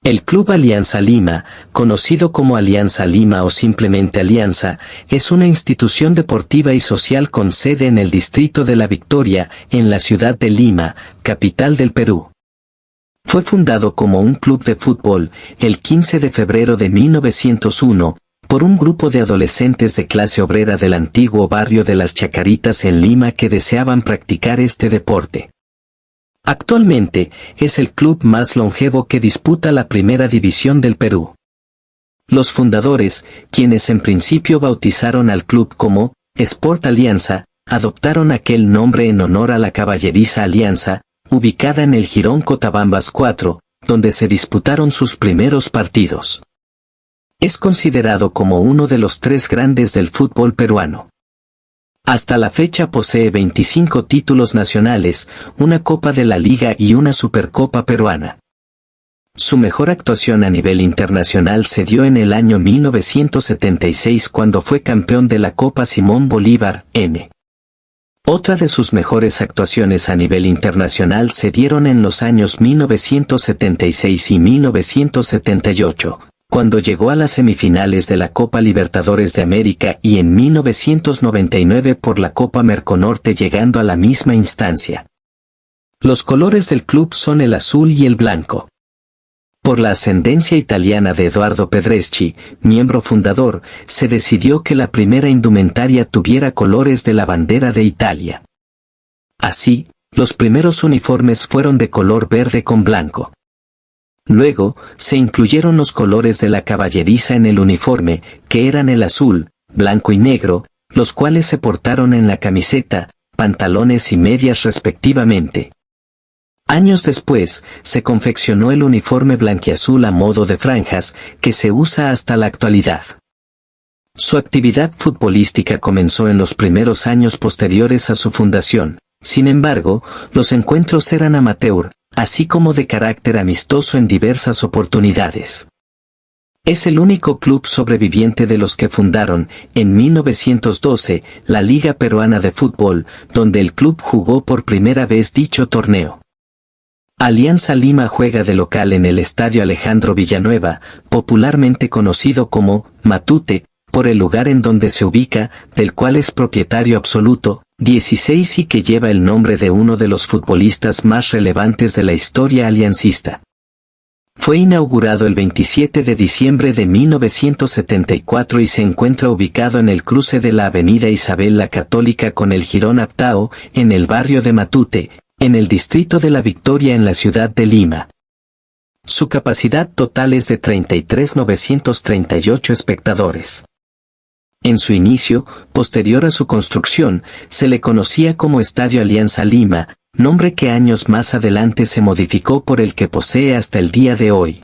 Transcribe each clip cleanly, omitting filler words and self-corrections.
El Club Alianza Lima, conocido como Alianza Lima o simplemente Alianza, es una institución deportiva y social con sede en el distrito de La Victoria, en la ciudad de Lima, capital del Perú. Fue fundado como un club de fútbol, el 15 de febrero de 1901, por un grupo de adolescentes de clase obrera del antiguo barrio de Las Chacaritas en Lima que deseaban practicar este deporte. Actualmente, es el club más longevo que disputa la primera división del Perú. Los fundadores, quienes en principio bautizaron al club como Sport Alianza, adoptaron aquel nombre en honor a la Caballeriza Alianza, ubicada en el Jirón Cotabambas 4, donde se disputaron sus primeros partidos. Es considerado como uno de los tres grandes del fútbol peruano. Hasta la fecha posee 25 títulos nacionales, una Copa de la Liga y una Supercopa peruana. Su mejor actuación a nivel internacional se dio en el año 1976 cuando fue campeón de la Copa Simón Bolívar, N. Otra de sus mejores actuaciones a nivel internacional se dieron en los años 1976 y 1978. Cuando llegó a las semifinales de la Copa Libertadores de América y en 1999 por la Copa Merconorte llegando a la misma instancia. Los colores del club son el azul y el blanco. Por la ascendencia italiana de Edoardo Pedreschi, miembro fundador, se decidió que la primera indumentaria tuviera colores de la bandera de Italia. Así, los primeros uniformes fueron de color verde con blanco. Luego, se incluyeron los colores de la caballeriza en el uniforme, que eran el azul, blanco y negro, los cuales se portaron en la camiseta, pantalones y medias respectivamente. Años después, se confeccionó el uniforme blanquiazul a modo de franjas, que se usa hasta la actualidad. Su actividad futbolística comenzó en los primeros años posteriores a su fundación. Sin embargo, los encuentros eran amateur, así como de carácter amistoso en diversas oportunidades. Es el único club sobreviviente de los que fundaron, en 1912, la Liga Peruana de Fútbol, donde el club jugó por primera vez dicho torneo. Alianza Lima juega de local en el Estadio Alejandro Villanueva, popularmente conocido como Matute, por el lugar en donde se ubica, del cual es propietario absoluto, 16 y que lleva el nombre de uno de los futbolistas más relevantes de la historia aliancista. Fue inaugurado el 27 de diciembre de 1974 y se encuentra ubicado en el cruce de la Avenida Isabel la Católica con el Jirón Aptao, en el barrio de Matute, en el distrito de La Victoria en la ciudad de Lima. Su capacidad total es de 33.938 espectadores. En su inicio, posterior a su construcción, se le conocía como Estadio Alianza Lima, nombre que años más adelante se modificó por el que posee hasta el día de hoy.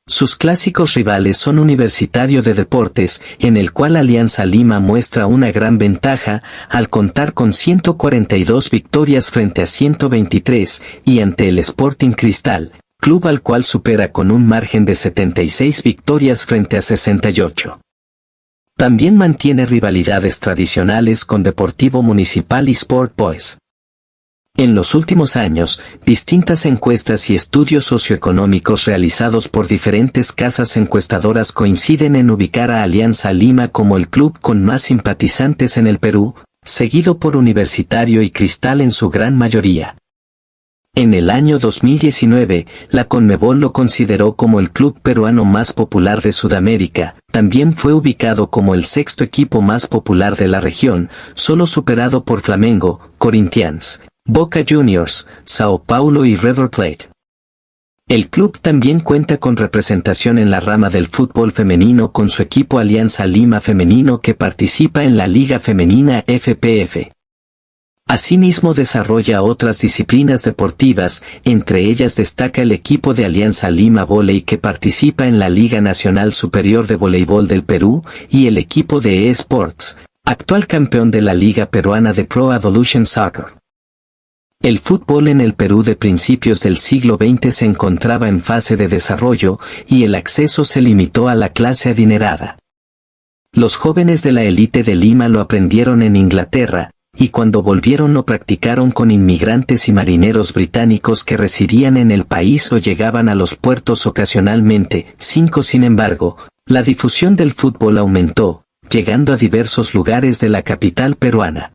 Sus clásicos rivales son Universitario de Deportes, en el cual Alianza Lima muestra una gran ventaja, al contar con 142 victorias frente a 123, y ante el Sporting Cristal, club al cual supera con un margen de 76 victorias frente a 68. También mantiene rivalidades tradicionales con Deportivo Municipal y Sport Boys. En los últimos años, distintas encuestas y estudios socioeconómicos realizados por diferentes casas encuestadoras coinciden en ubicar a Alianza Lima como el club con más simpatizantes en el Perú, seguido por Universitario y Cristal en su gran mayoría. En el año 2019, la Conmebol lo consideró como el club peruano más popular de Sudamérica. También fue ubicado como el sexto equipo más popular de la región, solo superado por Flamengo, Corinthians, Boca Juniors, Sao Paulo y River Plate. El club también cuenta con representación en la rama del fútbol femenino con su equipo Alianza Lima Femenino que participa en la Liga Femenina FPF. Asimismo desarrolla otras disciplinas deportivas, entre ellas destaca el equipo de Alianza Lima Voley que participa en la Liga Nacional Superior de Voleibol del Perú, y el equipo de eSports, actual campeón de la Liga Peruana de Pro Evolution Soccer. El fútbol en el Perú de principios del siglo XX se encontraba en fase de desarrollo, y el acceso se limitó a la clase adinerada. Los jóvenes de la élite de Lima lo aprendieron en Inglaterra, y cuando volvieron lo practicaron con inmigrantes y marineros británicos que residían en el país o llegaban a los puertos ocasionalmente. 5. Sin embargo, la difusión del fútbol aumentó, llegando a diversos lugares de la capital peruana.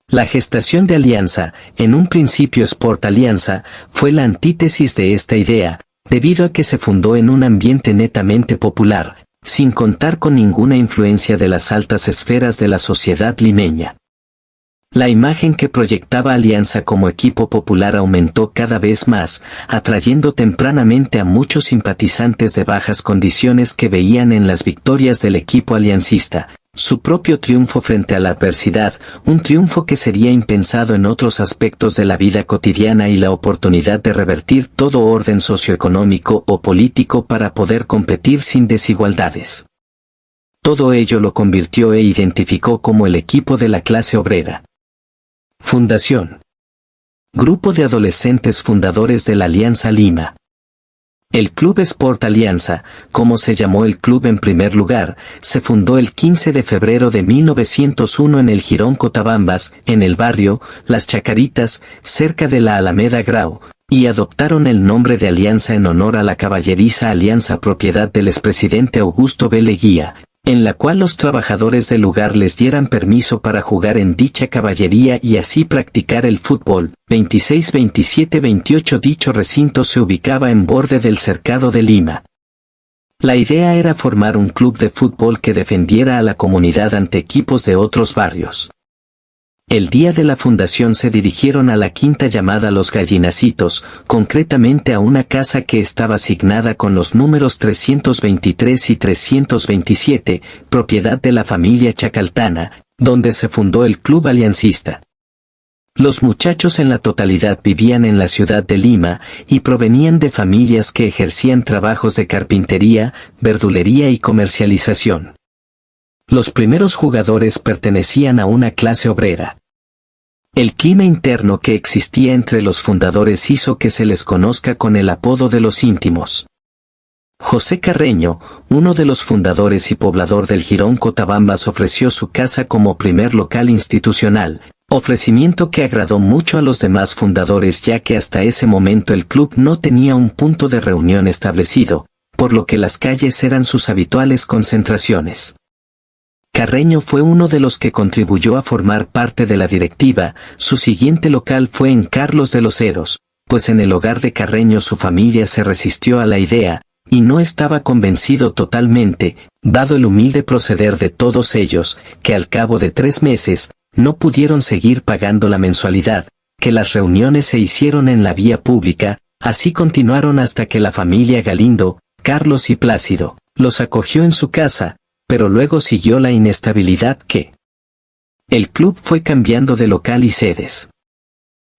La gestación de Alianza, en un principio Sport Alianza, fue la antítesis de esta idea, debido a que se fundó en un ambiente netamente popular, sin contar con ninguna influencia de las altas esferas de la sociedad limeña. La imagen que proyectaba Alianza como equipo popular aumentó cada vez más, atrayendo tempranamente a muchos simpatizantes de bajas condiciones que veían en las victorias del equipo aliancista su propio triunfo frente a la adversidad, un triunfo que sería impensado en otros aspectos de la vida cotidiana y la oportunidad de revertir todo orden socioeconómico o político para poder competir sin desigualdades. Todo ello lo convirtió e identificó como el equipo de la clase obrera. Fundación. Grupo de adolescentes fundadores de la Alianza Lima. El Club Sport Alianza, como se llamó el club en primer lugar, se fundó el 15 de febrero de 1901 en el Jirón Cotabambas, en el barrio Las Chacaritas, cerca de la Alameda Grau, y adoptaron el nombre de Alianza en honor a la caballeriza Alianza propiedad del expresidente Augusto B. Leguía, en la cual los trabajadores del lugar les dieran permiso para jugar en dicha caballería y así practicar el fútbol. 26, 27, 28. Dicho recinto se ubicaba en borde del cercado de Lima. La idea era formar un club de fútbol que defendiera a la comunidad ante equipos de otros barrios. El día de la fundación se dirigieron a la quinta llamada Los Gallinacitos, concretamente a una casa que estaba asignada con los números 323 y 327, propiedad de la familia Chacaltana, donde se fundó el Club Aliancista. Los muchachos en la totalidad vivían en la ciudad de Lima y provenían de familias que ejercían trabajos de carpintería, verdulería y comercialización. Los primeros jugadores pertenecían a una clase obrera. El clima interno que existía entre los fundadores hizo que se les conozca con el apodo de los íntimos. José Carreño, uno de los fundadores y poblador del Jirón Cotabambas, ofreció su casa como primer local institucional, ofrecimiento que agradó mucho a los demás fundadores ya que hasta ese momento el club no tenía un punto de reunión establecido, por lo que las calles eran sus habituales concentraciones. Carreño fue uno de los que contribuyó a formar parte de la directiva. Su siguiente local fue en Carlos de los Heros, pues en el hogar de Carreño su familia se resistió a la idea, y no estaba convencido totalmente, dado el humilde proceder de todos ellos, que al cabo de 3 meses, no pudieron seguir pagando la mensualidad, que las reuniones se hicieron en la vía pública, así continuaron hasta que la familia Galindo, Carlos y Plácido, los acogió en su casa, pero luego siguió la inestabilidad que el club fue cambiando de local y sedes.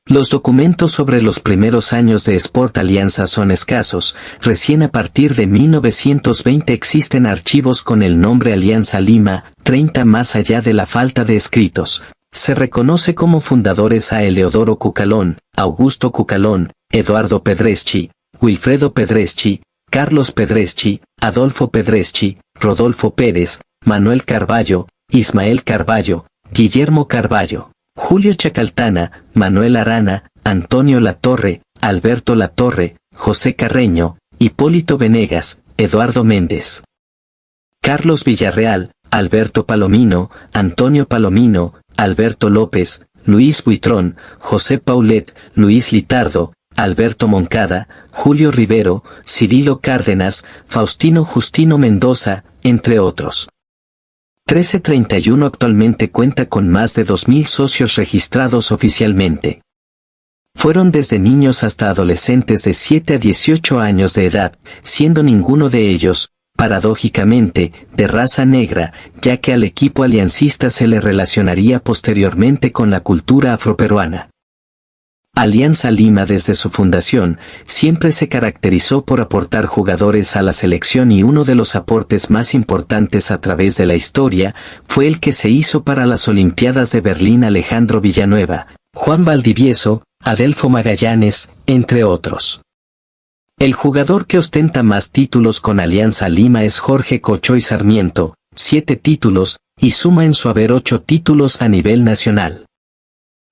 Los documentos sobre los primeros años de Sport Alianza son escasos, recién a partir de 1920 existen archivos con el nombre Alianza Lima, 30 más allá de la falta de escritos. Se reconoce como fundadores a Eleodoro Cucalón, Augusto Cucalón, Eduardo Pedreschi, Wilfredo Pedreschi, Carlos Pedreschi, Adolfo Pedreschi, Rodolfo Pérez, Manuel Carballo, Ismael Carballo, Guillermo Carballo, Julio Chacaltana, Manuel Arana, Antonio Latorre, Alberto Latorre, José Carreño, Hipólito Venegas, Eduardo Méndez, Carlos Villarreal, Alberto Palomino, Antonio Palomino, Alberto López, Luis Buitrón, José Paulet, Luis Litardo, Alberto Moncada, Julio Rivero, Cirilo Cárdenas, Faustino Justino Mendoza, entre otros. 1331 actualmente cuenta con más de 2.000 socios registrados oficialmente. Fueron desde niños hasta adolescentes de 7 a 18 años de edad, siendo ninguno de ellos, paradójicamente, de raza negra, ya que al equipo aliancista se le relacionaría posteriormente con la cultura afroperuana. Alianza Lima desde su fundación, siempre se caracterizó por aportar jugadores a la selección y uno de los aportes más importantes a través de la historia, fue el que se hizo para las Olimpiadas de Berlín Alejandro Villanueva, Juan Valdivieso, Adelfo Magallanes, entre otros. El jugador que ostenta más títulos con Alianza Lima es Jorge Cochoy Sarmiento, 7 títulos, y suma en su haber 8 títulos a nivel nacional.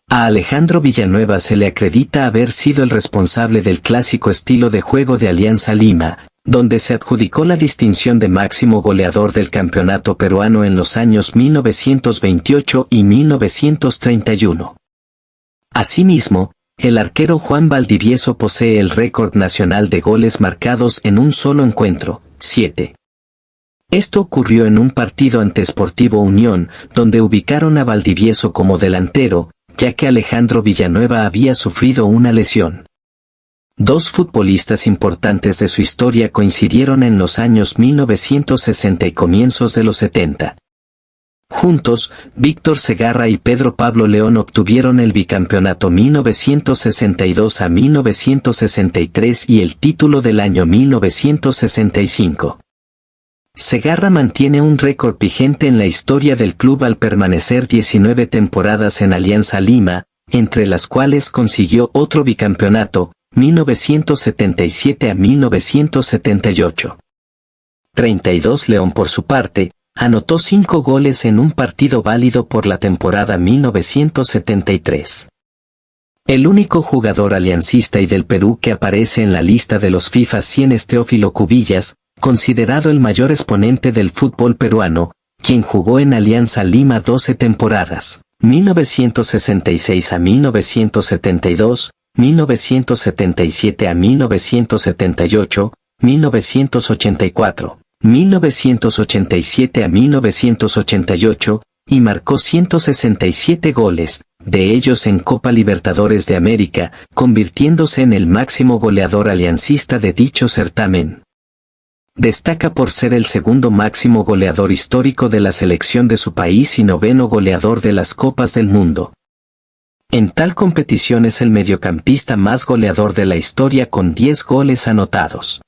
A Alejandro Villanueva se le acredita haber sido el responsable del clásico estilo de juego de Alianza Lima, donde se adjudicó la distinción de máximo goleador del campeonato peruano en los años 1928 y 1931. Asimismo, el arquero Juan Valdivieso posee el récord nacional de goles marcados en un solo encuentro, 7. Esto ocurrió en un partido ante Sportivo Unión, donde ubicaron a Valdivieso como delantero, ya que Alejandro Villanueva había sufrido una lesión. Dos futbolistas importantes de su historia coincidieron en los años 1960 y comienzos de los 70. Juntos, Víctor Segarra y Pedro Pablo León obtuvieron el bicampeonato 1962 a 1963 y el título del año 1965. Segarra mantiene un récord vigente en la historia del club al permanecer 19 temporadas en Alianza Lima, entre las cuales consiguió otro bicampeonato, 1977 a 1978. 32 León por su parte, anotó 5 goles en un partido válido por la temporada 1973. El único jugador aliancista y del Perú que aparece en la lista de los FIFA 100 es Teófilo Cubillas, considerado el mayor exponente del fútbol peruano, quien jugó en Alianza Lima 12 temporadas, 1966 a 1972, 1977 a 1978, 1984, 1987 a 1988, y marcó 167 goles, de ellos en Copa Libertadores de América, convirtiéndose en el máximo goleador aliancista de dicho certamen. Destaca por ser el segundo máximo goleador histórico de la selección de su país y noveno goleador de las Copas del Mundo. En tal competición es el mediocampista más goleador de la historia con 10 goles anotados.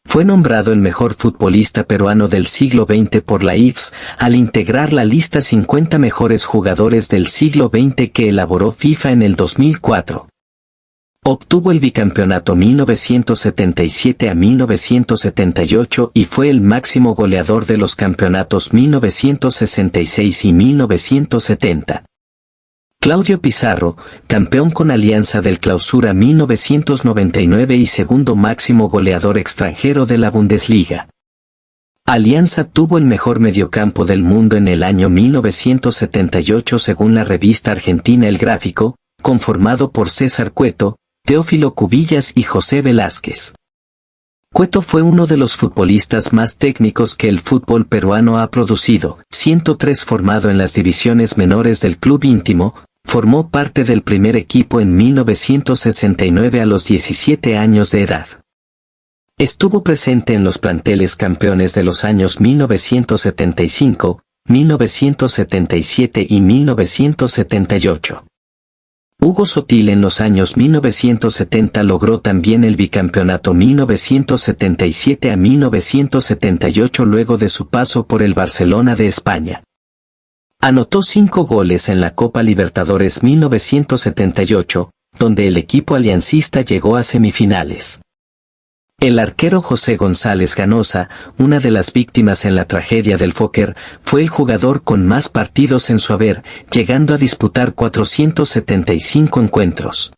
Fue nombrado el mejor futbolista peruano del siglo XX por la IFS, al integrar la lista 50 mejores jugadores del siglo XX que elaboró FIFA en el 2004. Obtuvo el bicampeonato 1977 a 1978 y fue el máximo goleador de los campeonatos 1966 y 1970. Claudio Pizarro, campeón con Alianza del Clausura 1999 y segundo máximo goleador extranjero de la Bundesliga. Alianza tuvo el mejor mediocampo del mundo en el año 1978 según la revista argentina El Gráfico, conformado por César Cueto, Teófilo Cubillas y José Velázquez. Cueto fue uno de los futbolistas más técnicos que el fútbol peruano ha producido. 103 formado en las divisiones menores del Club Íntimo, formó parte del primer equipo en 1969 a los 17 años de edad. Estuvo presente en los planteles campeones de los años 1975, 1977 y 1978. Hugo Sotil en los años 1970 logró también el bicampeonato 1977 a 1978 luego de su paso por el Barcelona de España. Anotó 5 goles en la Copa Libertadores 1978, donde el equipo aliancista llegó a semifinales. El arquero José González Ganosa, una de las víctimas en la tragedia del Fokker, fue el jugador con más partidos en su haber, llegando a disputar 475 encuentros.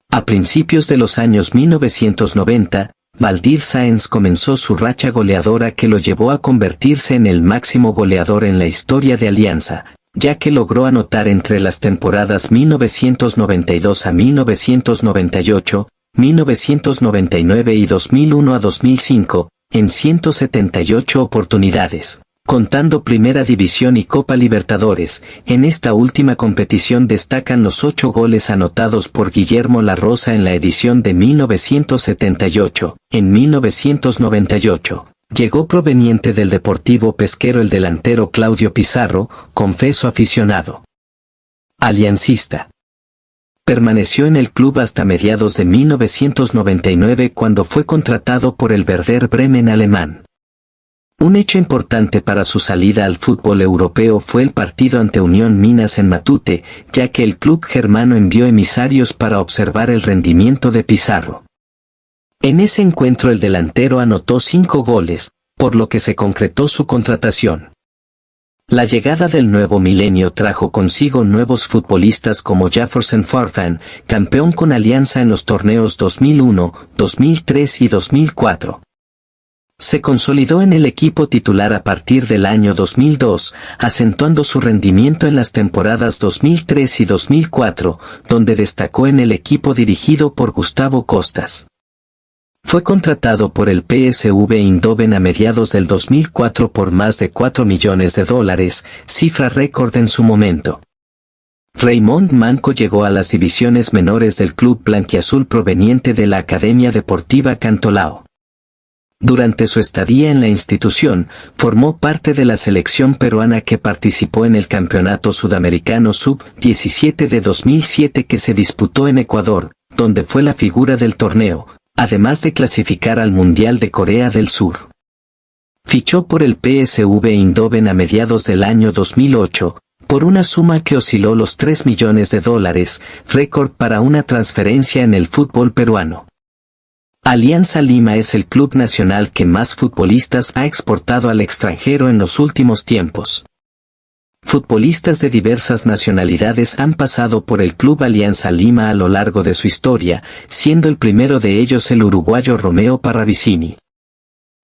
A principios de los años 1990, Valdir Sáenz comenzó su racha goleadora que lo llevó a convertirse en el máximo goleador en la historia de Alianza, ya que logró anotar entre las temporadas 1992 a 1998, 1999 y 2001 a 2005, en 178 oportunidades, contando Primera División y Copa Libertadores. En esta última competición destacan los 8 goles anotados por Guillermo La Rosa en la edición de 1978. En 1998, llegó proveniente del Deportivo Pesquero el delantero Claudio Pizarro, confeso aficionado aliancista. Permaneció en el club hasta mediados de 1999 cuando fue contratado por el Werder Bremen alemán. Un hecho importante para su salida al fútbol europeo fue el partido ante Unión Minas en Matute, ya que el club germano envió emisarios para observar el rendimiento de Pizarro. En ese encuentro el delantero anotó 5 goles, por lo que se concretó su contratación. La llegada del nuevo milenio trajo consigo nuevos futbolistas como Jefferson Farfan, campeón con Alianza en los torneos 2001, 2003 y 2004. Se consolidó en el equipo titular a partir del año 2002, acentuando su rendimiento en las temporadas 2003 y 2004, donde destacó en el equipo dirigido por Gustavo Costas. Fue contratado por el PSV Eindhoven a mediados del 2004 por más de $4 millones, cifra récord en su momento. Raymond Manco llegó a las divisiones menores del club blanquiazul proveniente de la Academia Deportiva Cantolao. Durante su estadía en la institución, formó parte de la selección peruana que participó en el Campeonato Sudamericano Sub-17 de 2007 que se disputó en Ecuador, donde fue la figura del torneo, además de clasificar al Mundial de Corea del Sur. Fichó por el PSV Eindhoven a mediados del año 2008, por una suma que osciló los $3 millones, récord para una transferencia en el fútbol peruano. Alianza Lima es el club nacional que más futbolistas ha exportado al extranjero en los últimos tiempos. Futbolistas de diversas nacionalidades han pasado por el Club Alianza Lima a lo largo de su historia, siendo el primero de ellos el uruguayo Romeo Parravicini.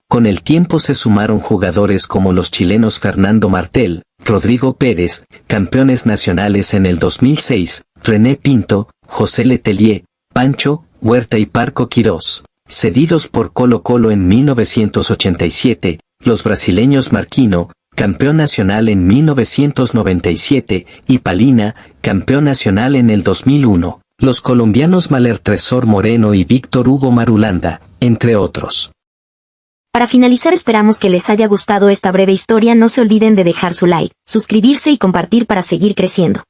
Con el tiempo se sumaron jugadores como los chilenos Fernando Martel, Rodrigo Pérez, campeones nacionales en el 2006, René Pinto, José Letelier, Pancho, Huerta y Parco Quirós, cedidos por Colo-Colo en 1987, los brasileños Marquino, campeón nacional en 1997, y Palina, campeón nacional en el 2001, los colombianos Maler Tresor Moreno y Víctor Hugo Marulanda, entre otros. Para finalizar, esperamos que les haya gustado esta breve historia. No se olviden de dejar su like, suscribirse y compartir para seguir creciendo.